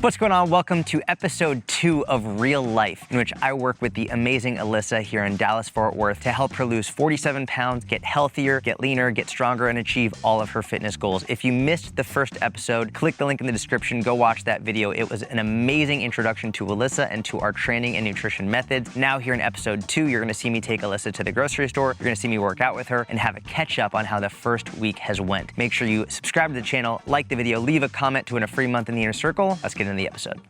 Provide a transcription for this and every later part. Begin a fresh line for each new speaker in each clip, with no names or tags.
What's going on? Welcome to episode 2 of Real Life, in which I work with the amazing Alyssa here in Dallas-Fort Worth to help her lose 47 pounds, get healthier, get leaner, get stronger, and achieve all of her fitness goals. If you missed the first episode, click the link in the description, go watch that video. It was an amazing introduction to Alyssa and to our training and nutrition methods. Now here in episode 2, you're gonna see me take Alyssa to the grocery store, you're gonna see me work out with her, and have a catch up on how the first week has went. Make sure you subscribe to the channel, like the video, leave a comment to win a free month in the inner circle. Let's get into the episode.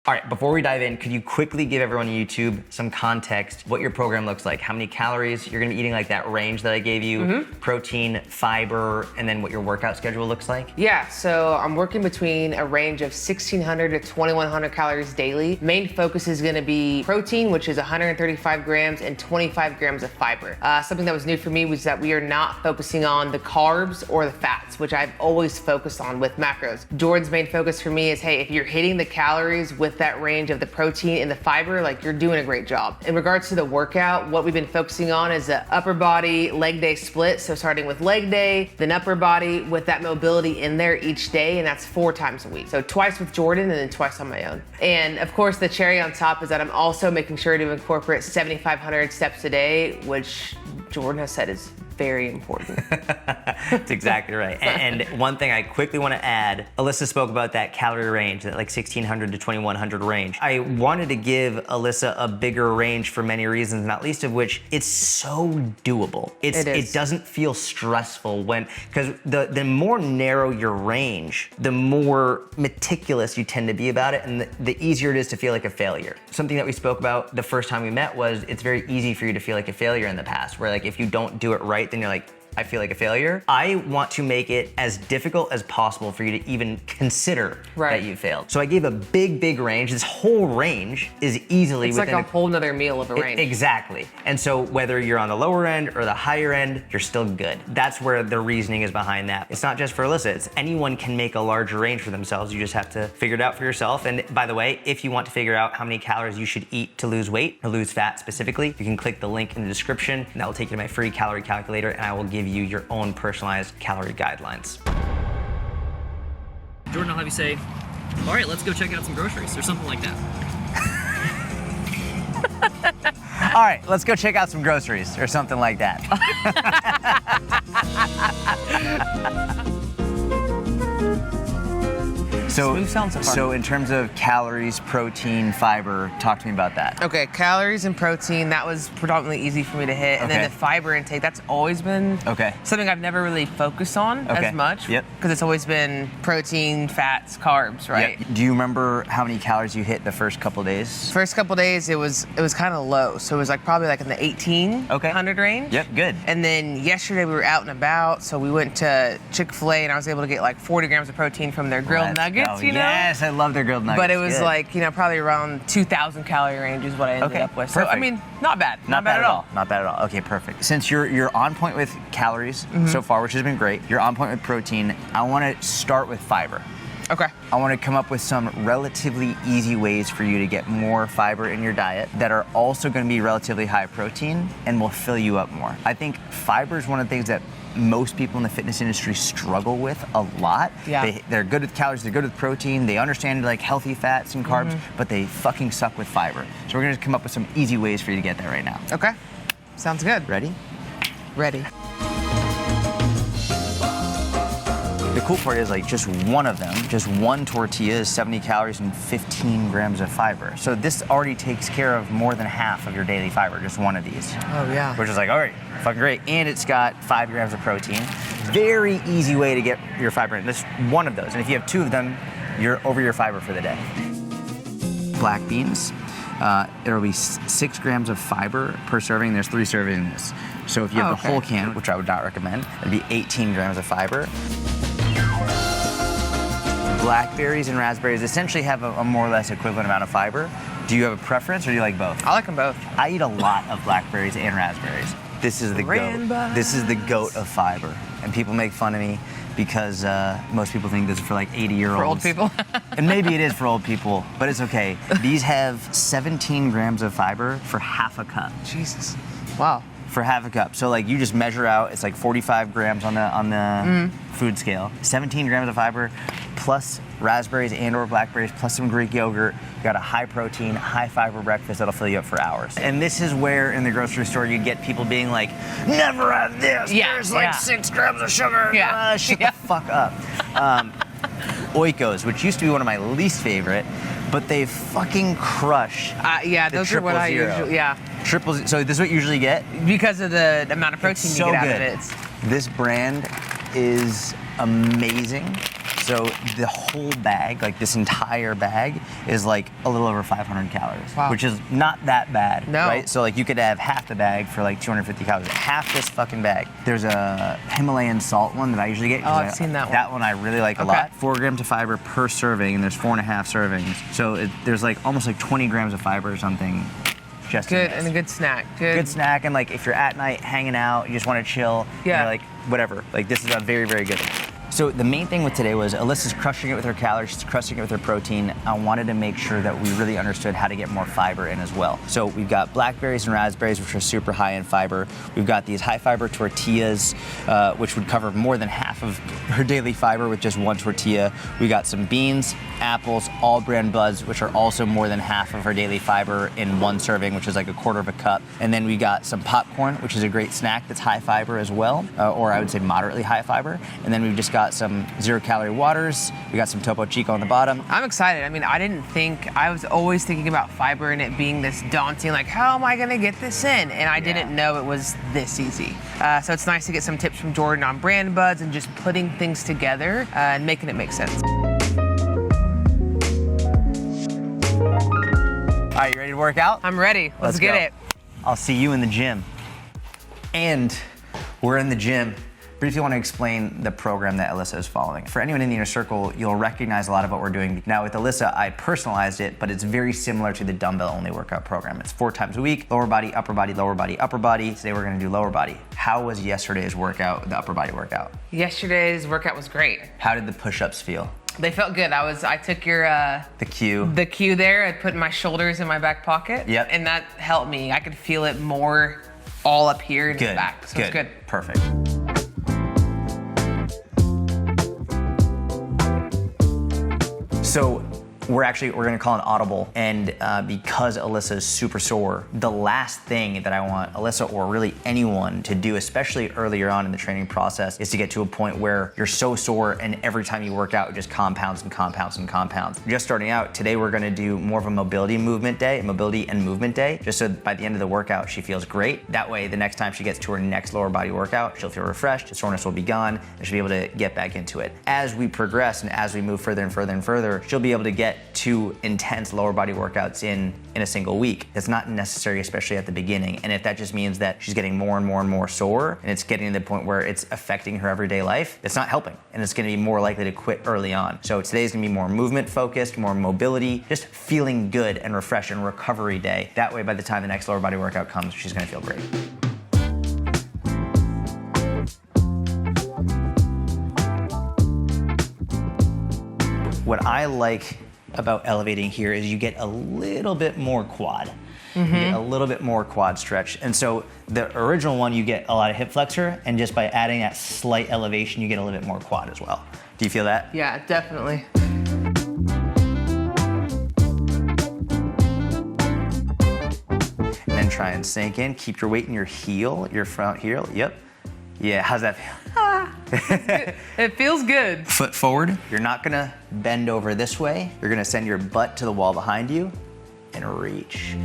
All right, before we dive in, could you quickly give everyone on YouTube some context, what your program looks like, how many calories you're gonna be eating, like that range that I gave you, protein, fiber, and then what your workout schedule looks like?
Yeah, so I'm working between a range of 1,600 to 2,100 calories daily. Main focus is gonna be protein, which is 135 grams and 25 grams of fiber. Something that was new for me was that we are not focusing on the carbs or the fats, which I've always focused on with macros. Jordan's main focus for me is, hey, if you're hitting the calories with that range of the protein and the fiber, like, you're doing a great job. In regards to the workout, what we've been focusing on is the upper body leg day split. So starting with leg day, then upper body with that mobility in there each day, and that's 4 times a week. So twice with Jordan and then twice on my own. And of course, the cherry on top is that I'm also making sure to incorporate 7,500 steps a day, which Jordan has said is very important.
That's exactly right. And one thing I quickly want to add, Alyssa spoke about that calorie range, that like 1,600 to 2,100 range. I wanted to give Alyssa a bigger range for many reasons, not least of which it's so doable. It doesn't feel stressful because the more narrow your range, the more meticulous you tend to be about it, and the easier it is to feel like a failure. Something that we spoke about the first time we met was it's very easy for you to feel like a failure in the past, where like if you don't do it right, then you're like, I feel like a failure. I want to make it as difficult as possible for you to even consider that you failed. So I gave a big range. This whole range is easily
it's
within
like a whole nother meal of a range.
Exactly. And so whether you're on the lower end or the higher end, you're still good. That's where the reasoning is behind that. It's not just for Alyssa. It's anyone can make a larger range for themselves. You just have to figure it out for yourself. And by the way, if you want to figure out how many calories you should eat to lose weight or lose fat specifically, you can click the link in the description, and that will take you to my free calorie calculator, and I will give you your own personalized calorie guidelines.
Jordan, I'll have you say, all right, let's go check out some groceries or something like that.
All right, let's go check out some groceries or something like that.
Smooth sounds so fun.
So in terms of calories, protein, fiber, talk to me about that.
Okay, calories and protein, that was predominantly easy for me to hit. And then the fiber intake, that's always been something I've never really focused on as much. Because it's always been protein, fats, carbs, right?
Do you remember how many calories you hit the first couple days?
First couple days, it was kind of low. So it was like probably like in the 1,800 range.
Yep, good.
And then yesterday we were out and about, so we went to Chick-fil-A and I was able to get like 40 grams of protein from their grilled nuggets. You know?
Yes, I love their grilled nuggets.
But it was like, you know, probably around 2,000 calorie range is what I ended up with.
Perfect.
So, I mean, not bad.
Not bad at all. Not bad at all. Okay, perfect. Since you're on point with calories so far, which has been great, you're on point with protein, I want to start with fiber.
Okay.
I want to come up with some relatively easy ways for you to get more fiber in your diet that are also going to be relatively high protein and will fill you up more. I think fiber is one of the things that most people in the fitness industry struggle with a lot.
Yeah.
They're good with calories, they're good with protein, they understand like healthy fats and carbs, but they fucking suck with fiber. So we're gonna come up with some easy ways for you to get there right now.
Okay, sounds good.
Ready?
Ready.
The cool part is like just one of them, just one tortilla is 70 calories and 15 grams of fiber. So this already takes care of more than half of your daily fiber, just one of these.
Oh yeah.
Which is like, all right, fucking great. And it's got 5 grams of protein. Very easy way to get your fiber in. Just one of those. And if you have 2 of them, you're over your fiber for the day. Black beans. There will be 6 grams of fiber per serving. There's 3 servings in this. So if you have the whole can, which I would not recommend, it'd be 18 grams of fiber. Blackberries and raspberries essentially have a more or less equivalent amount of fiber. Do you have a preference or do you like both?
I like them both.
I eat a lot of blackberries and raspberries. This is the goat. This is the goat of fiber. And people make fun of me because most people think this is for like 80-year-olds.
For old people.
And maybe it is for old people, but it's okay. These have 17 grams of fiber for half a cup.
Jesus. Wow.
for half a cup. So like you just measure out, it's like 45 grams on the food scale, 17 grams of fiber, plus raspberries and or blackberries, plus some Greek yogurt. You got a high protein, high fiber breakfast that'll fill you up for hours. And this is where in the grocery store you get people being like, never have this, there's like 6 grams of sugar. Shut the fuck up. Oikos, which used to be one of my least favorite, but they fucking crush.
Those are what I usually,
Triple, so this is what you usually get?
Because of the amount of protein you get out of it.
This brand is amazing. So the whole bag, like this entire bag, is like a little over 500 calories, which is not that bad, right? So like you could have half the bag for like 250 calories. Half this fucking bag. There's a Himalayan salt one that I usually get.
Oh, I've seen that one.
That one I really like a lot. 4 grams of fiber per serving, and there's 4.5 servings. So there's like almost like 20 grams of fiber or something. Just
good, and a good snack.
Good snack, and like if you're at night hanging out, you just want to chill, you're like whatever. Like this is a very, very good one. So the main thing with today was Alyssa's crushing it with her calories, she's crushing it with her protein. I wanted to make sure that we really understood how to get more fiber in as well. So we've got blackberries and raspberries, which are super high in fiber. We've got these high fiber tortillas, which would cover more than half of her daily fiber with just one tortilla. We got some beans, apples, all bran buds, which are also more than half of her daily fiber in one serving, which is like a quarter of a cup. And then we got some popcorn, which is a great snack that's high fiber as well, or I would say moderately high fiber. And then we've just got some 0-calorie waters. We got some Topo Chico on the bottom.
I'm excited. I mean, I was always thinking about fiber and it being this daunting, like, how am I gonna get this in? And I didn't know it was this easy. So it's nice to get some tips from Jordan on brand buds and just putting things together and making it make sense.
All right, you ready to work out?
I'm ready. Let's get it.
I'll see you in the gym. And we're in the gym. Briefly want to explain the program that Alyssa is following. For anyone in the inner circle, you'll recognize a lot of what we're doing. Now with Alyssa, I personalized it, but it's very similar to the dumbbell-only workout program. It's 4 times a week, lower body, upper body, lower body, upper body. Today we're gonna do lower body. How was yesterday's workout, the upper body workout?
Yesterday's workout was great.
How did the push-ups feel?
They felt good. I took your
the cue
there. I put my shoulders in my back pocket.
Yep.
And that helped me. I could feel it more all up here in the back. So it's good.
Perfect. So we're gonna call an audible, and because Alyssa is super sore, the last thing that I want Alyssa or really anyone to do, especially earlier on in the training process, is to get to a point where you're so sore and every time you work out it just compounds and compounds and compounds. Just starting out, today we're gonna do more of a mobility and movement day, just so by the end of the workout she feels great. That way the next time she gets to her next lower body workout, she'll feel refreshed, the soreness will be gone, and she'll be able to get back into it. As we progress and as we move further and further and further, she'll be able to get 2 intense lower body workouts in a single week. It's not necessary, especially at the beginning. And if that just means that she's getting more and more and more sore, and it's getting to the point where it's affecting her everyday life, it's not helping. And it's gonna be more likely to quit early on. So today's gonna be more movement focused, more mobility, just feeling good and refreshed and recovery day. That way, by the time the next lower body workout comes, she's gonna feel great. What I like about elevating here is you get a little bit more quad. You get a little bit more quad stretch. And so the original one, you get a lot of hip flexor, and just by adding that slight elevation, you get a little bit more quad as well. Do you feel that?
Yeah, definitely.
And then try and sink in. Keep your weight in your heel, your front heel. Yep. Yeah, how's that feel?
It feels good.
Foot forward. You're not gonna bend over this way. You're gonna send your butt to the wall behind you and reach.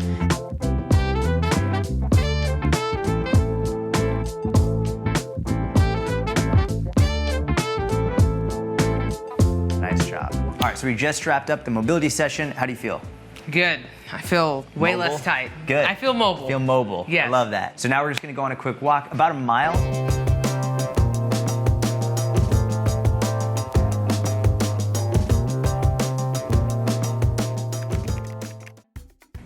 Nice job. All right, so we just wrapped up the mobility session. How do you feel?
Good. I feel way
Mobile?
less tight.
Good.
I feel mobile.
Feel mobile.
Yes.
I love that. So now we're just gonna go on a quick walk, about a mile.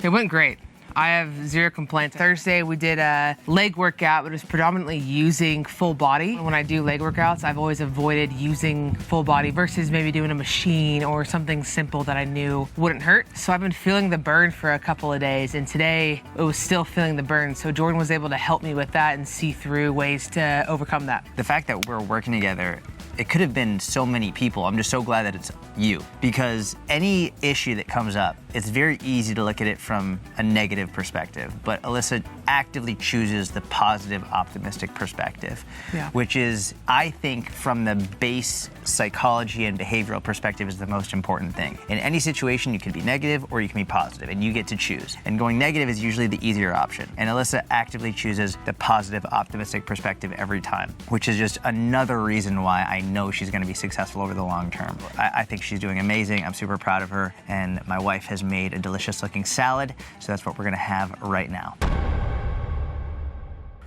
It went great. I have zero complaints. Thursday, we did a leg workout, but it was predominantly using full body. When I do leg workouts, I've always avoided using full body versus maybe doing a machine or something simple that I knew wouldn't hurt. So I've been feeling the burn for a couple of days, and today it was still feeling the burn. So Jordan was able to help me with that and see through ways to overcome that.
The fact that we're working together, it could have been so many people. I'm just so glad that it's you, because any issue that comes up, it's very easy to look at it from a negative perspective. But Alyssa actively chooses the positive, optimistic perspective, which is, I think, from the base psychology and behavioral perspective, is the most important thing. In any situation, you can be negative or you can be positive, and you get to choose. And going negative is usually the easier option. And Alyssa actively chooses the positive, optimistic perspective every time, which is just another reason why I know she's going to be successful over the long term. I think she's doing amazing. I'm super proud of her. And my wife has made a delicious looking salad, so that's what we're going to have right now.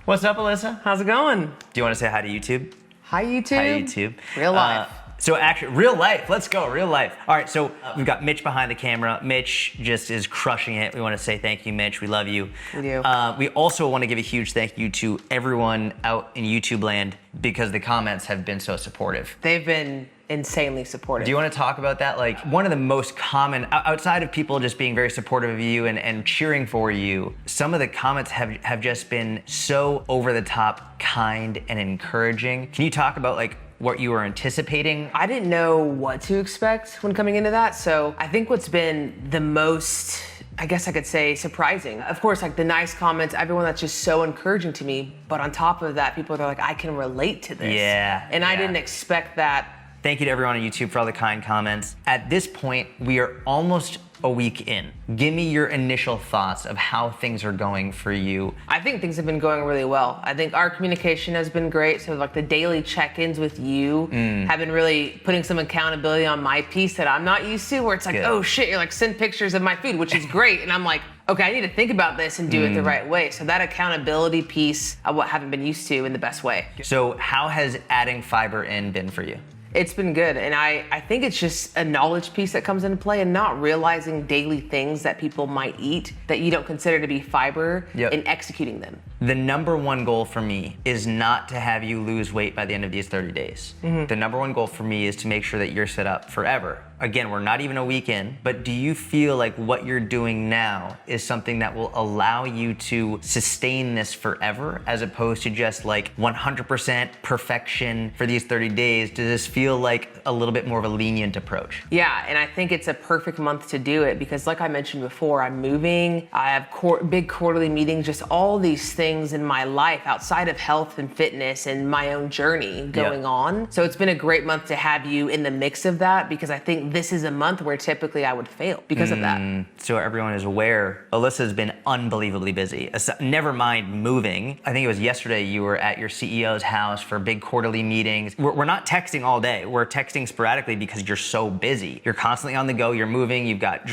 What's up, Alyssa?
How's it going?
Do you want to say hi to YouTube?
Hi, YouTube.
Hi, YouTube.
Real life.
So actually, real life, let's go, real life. All right, so we've got Mitch behind the camera. Mitch just is crushing it. We want to say thank you, Mitch. We love you.
We do.
We also want to give a huge thank you to everyone out in YouTube land, because the comments have been so supportive.
They've been insanely supportive.
Do you want to talk about that? Like, one of the most common, outside of people just being very supportive of you and cheering for you, some of the comments have just been so over the top, kind and encouraging. Can you talk about like what you were anticipating?
I didn't know what to expect when coming into that, so I think what's been the most, I guess I could say, surprising. Of course, like the nice comments, everyone that's just so encouraging to me, but on top of that, people are like, I can relate to this. And I didn't expect that.
Thank you to everyone on YouTube for all the kind comments. At this point, we are almost a week in. Give me your initial thoughts of how things are going for you.
I think things have been going really well. I think our communication has been great. So like the daily check-ins with you have been really putting some accountability on my piece that I'm not used to, where it's like, oh shit, you're like, send pictures of my food, which is great. And I'm like, okay, I need to think about this and do it the right way. So that accountability piece, I haven't been used to in the best way.
So how has adding fiber in been for you?
It's been good, and I think it's just a knowledge piece that comes into play, and not realizing daily things that people might eat that you don't consider to be fiber and executing them.
The number one goal for me is not to have you lose weight by the end of these 30 days. The number one goal for me is to make sure that you're set up forever. Again, we're not even a week in, but do you feel like what you're doing now is something that will allow you to sustain this forever, as opposed to just like 100% perfection for these 30 days? Does this feel like a little bit more of a lenient approach?
Yeah, and I think it's a perfect month to do it, because like I mentioned before, I'm moving, I have big quarterly meetings, just all these things in my life outside of health and fitness and my own journey going on. So it's been a great month to have you in the mix of that, because I think this is a month where typically I would fail because of that.
So everyone is aware, Alyssa's been unbelievably busy. Never mind moving. I think it was yesterday you were at your CEO's house for big quarterly meetings. We're not texting all day. We're texting sporadically because you're so busy. You're constantly on the go, you're moving, you've got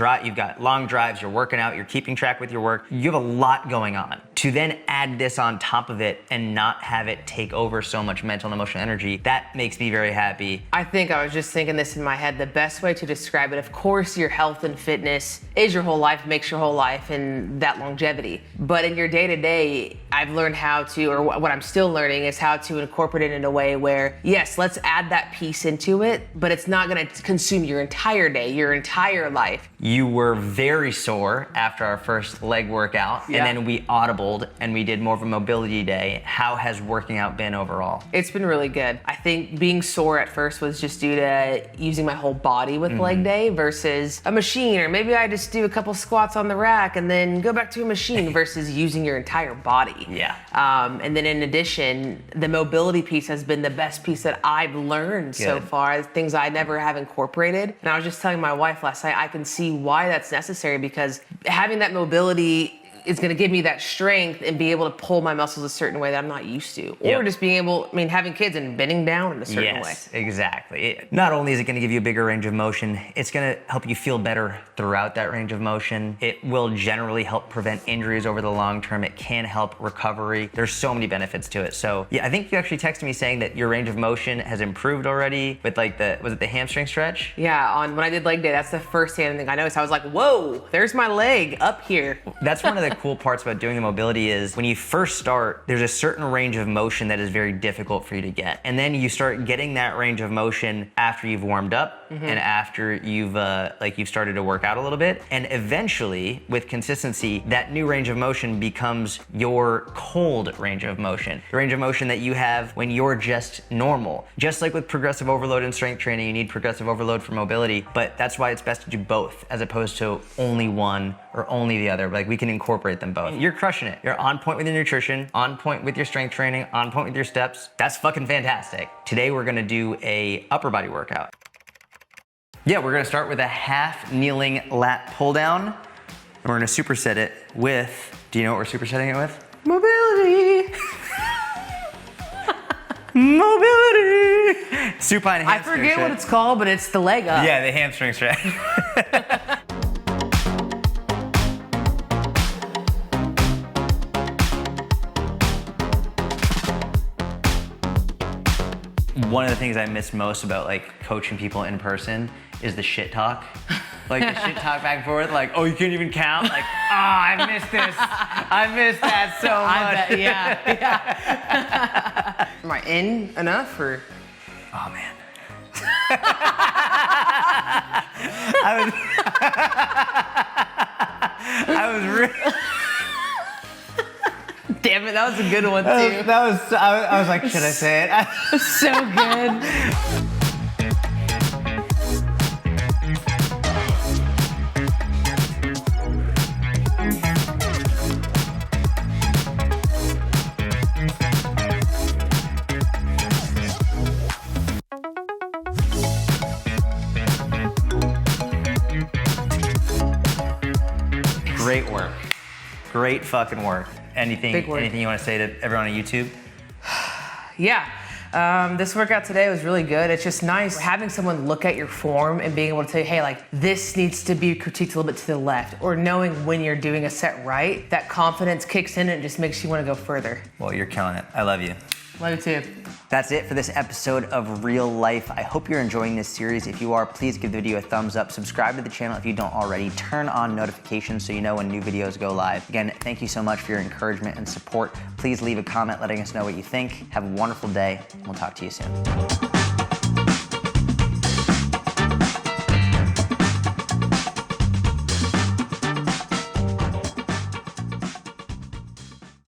long drives, you're working out, you're keeping track with your work. You have a lot going on. To then add this on top of it and not have it take over so much mental and emotional energy, that makes me very happy.
I think I was just thinking this in my head. The best way to describe it, of course, your health and fitness is your whole life, makes your whole life, and that longevity. But in your day-to-day, I've learned how to, or what I'm still learning, is how to incorporate it in a way where, yes, let's add that piece into it, but it's not gonna consume your entire day, your entire life.
You were very sore after our first leg workout, and then we audibled and we did more of a mobility day. How has working out been overall?
It's been really good. I think being sore at first was just due to using my whole body with leg day versus a machine, or maybe I just do a couple squats on the rack and then go back to a machine versus using your entire body. And then in addition, the mobility piece has been the best piece that I've learned so far, things I never have incorporated. And I was just telling my wife last night, I can see why that's necessary, because having that mobility is going to give me that strength and be able to pull my muscles a certain way that I'm not used to. Or just being able, having kids and bending down in a certain way.
Yes, exactly. Not only is it going to give you a bigger range of motion, it's going to help you feel better throughout that range of motion. It will generally help prevent injuries over the long term. It can help recovery. There's so many benefits to it. So yeah, I think you actually texted me saying that your range of motion has improved already with like was it the hamstring stretch?
Yeah, when I did leg day, that's the first thing I noticed. I was like, whoa, there's my leg up here.
That's one of the cool parts about doing the mobility is when you first start, there's a certain range of motion that is very difficult for you to get. And then you start getting that range of motion after you've warmed up and after you've started to work out a little bit. And eventually, with consistency, that new range of motion becomes your cold range of motion. The range of motion that you have when you're just normal. Just like with progressive overload and strength training, you need progressive overload for mobility, but that's why it's best to do both as opposed to only one or only the other. Like, we can incorporate them both. You're crushing it. You're on point with your nutrition, on point with your strength training, on point with your steps. That's fucking fantastic. Today we're gonna do a upper body workout. Yeah, we're gonna start with a half kneeling lat pull down, and we're gonna superset it with, do you know what we're supersetting it with?
Mobility.
Mobility. Supine hamstring
I forget what it's called, but it's the leg up.
Yeah, the hamstring stretch. One of the things I miss most about like coaching people in person is the shit talk. Like the shit talk back and forth, like, oh, you can't even count? Like, oh, I missed this. I missed that so much.
I bet, yeah. Am I in enough or?
Oh man. I was really.
Damn it, that was a good one too.
I was like, should I say it?
So good.
Great work. Great fucking work. Anything you want to say to everyone on YouTube?
Yeah. This workout today was really good. It's just nice having someone look at your form and being able to tell you, hey, like this needs to be critiqued a little bit to the left, or knowing when you're doing a set right, that confidence kicks in and it just makes you want to go further.
Well, you're killing it. I love you.
Love you too.
That's it for this episode of Real Life. I hope you're enjoying this series. If you are, please give the video a thumbs up. Subscribe to the channel if you don't already. Turn on notifications so you know when new videos go live. Again, thank you so much for your encouragement and support. Please leave a comment letting us know what you think. Have a wonderful day, and we'll talk to you soon.